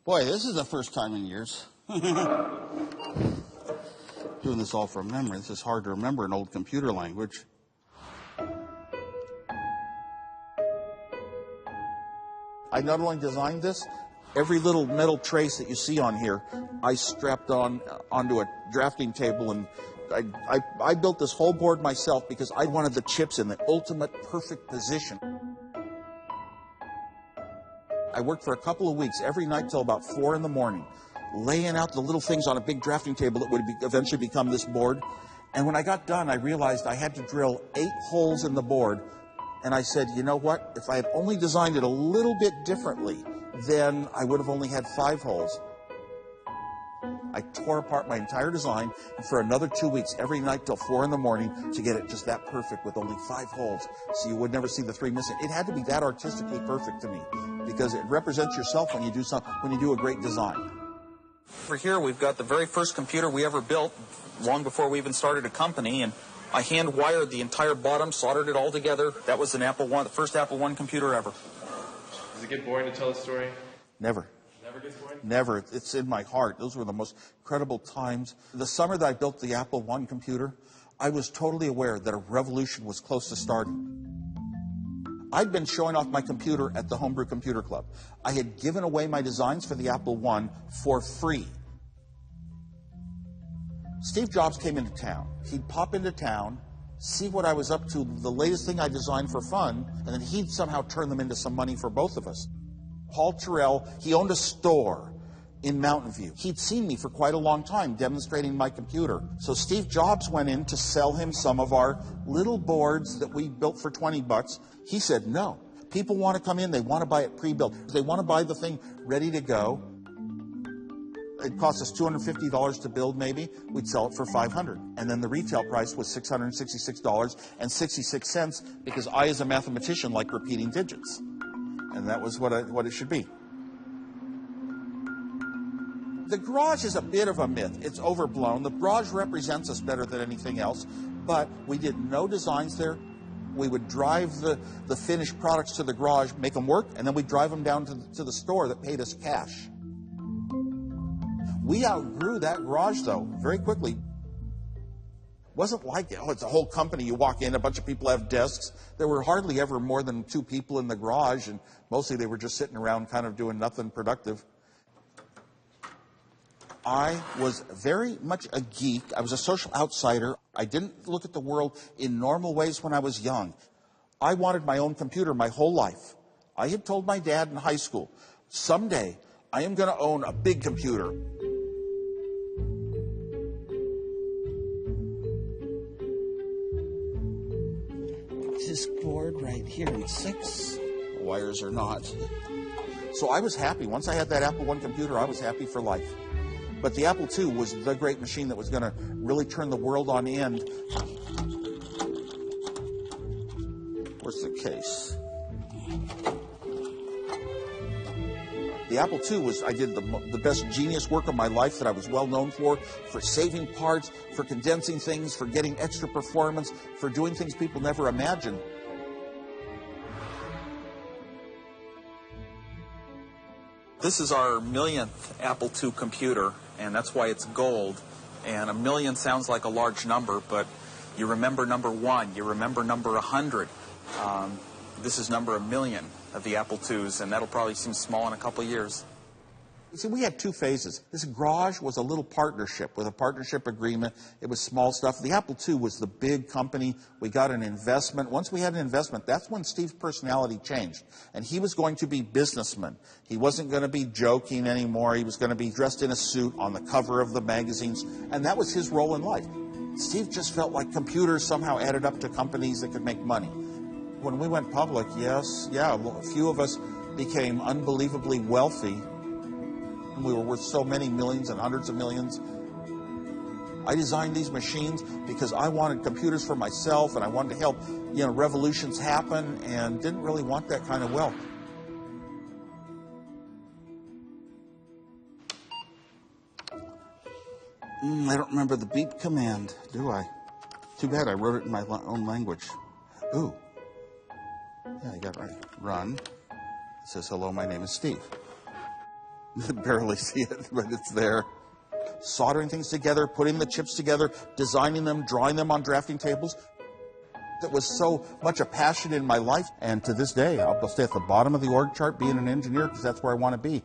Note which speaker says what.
Speaker 1: Boy, this is the first time in years. Doing this all from memory. This is hard to remember in old computer language. I not only designed this, every little metal trace that you see on here, I strapped onto a drafting table, and I built this whole board myself because I wanted the chips in the ultimate perfect position. I worked for a couple of weeks every night till about 4 in the morning, laying out the little things on a big drafting table that would eventually become this board. And when I got done, I realized I had to drill 8 holes in the board. And I said, you know what? If I had only designed it a little bit differently, then I would have only had 5 holes. I tore apart my entire design for another 2 weeks, every night till 4 in the morning, to get it just that perfect with only 5 holes, so you would never see the 3 missing. It had to be that artistically perfect to me, because it represents yourself when you do a great design.
Speaker 2: Over here, we've got the very first computer we ever built, long before we even started a company, and I hand wired the entire bottom, soldered it all together. That was an Apple I, the first Apple I computer ever.
Speaker 3: Does it get boring to tell a story?
Speaker 1: Never.
Speaker 3: Never gets boring?
Speaker 1: Never. It's in my heart. Those were the most incredible times. The summer that I built the Apple I computer, I was totally aware that a revolution was close to starting. I'd been showing off my computer at the Homebrew Computer Club. I had given away my designs for the Apple I for free. Steve Jobs came into town. He'd pop into town, see what I was up to, the latest thing I designed for fun, and then he'd somehow turn them into some money for both of us. Paul Terrell, he owned a store in Mountain View. He'd seen me for quite a long time demonstrating my computer. So Steve Jobs went in to sell him some of our little boards that we built for 20 bucks. He said, no, people want to come in, they want to buy it pre-built. They want to buy the thing ready to go. It cost us $250 to build, maybe. We'd sell it for $500. And then the retail price was $666.66 because I, as a mathematician, like repeating digits. And that was what it should be. The garage is a bit of a myth. It's overblown. The garage represents us better than anything else, but we did no designs there. We would drive the finished products to the garage, make them work, and then we'd drive them down to the store that paid us cash. We outgrew that garage, though, very quickly. It wasn't like, it's a whole company. You walk in, a bunch of people have desks. There were hardly ever more than 2 people in the garage, and mostly they were just sitting around kind of doing nothing productive. I was very much a geek. I was a social outsider. I didn't look at the world in normal ways when I was young. I wanted my own computer my whole life. I had told my dad in high school, someday I am going to own a big computer. This board right here in 6 wires or not. So I was happy. Once I had that Apple I computer, I was happy for life. But the Apple II was the great machine that was going to really turn the world on end. Where's the case? The Apple II was, I did the best genius work of my life that I was well known for saving parts, for condensing things, for getting extra performance, for doing things people never imagined.
Speaker 2: This is our millionth Apple II computer, and that's why it's gold. And a million sounds like a large number, but you remember number 1, you remember number 100. This is number 1,000,000 of the Apple IIs, and that'll probably seem small in a couple of years.
Speaker 1: See, we had 2 phases. This garage was a little partnership with a partnership agreement. It was small stuff. The Apple II was the big company. We got an investment. Once we had an investment, that's when Steve's personality changed. And he was going to be businessman. He wasn't going to be joking anymore. He was going to be dressed in a suit on the cover of the magazines. And that was his role in life. Steve just felt like computers somehow added up to companies that could make money. When we went public, a few of us became unbelievably wealthy. We were worth so many millions and hundreds of millions. I designed these machines because I wanted computers for myself, and I wanted to help, revolutions happen, and didn't really want that kind of wealth. I don't remember the beep command, do I? Too bad I wrote it in my own language. Ooh. Yeah, I got it right. Run. It says, hello, my name is Steve. You can barely see it, but it's there. Soldering things together, putting the chips together, designing them, drawing them on drafting tables. It was so much a passion in my life, and to this day, I'll stay at the bottom of the org chart being an engineer because that's where I want to be.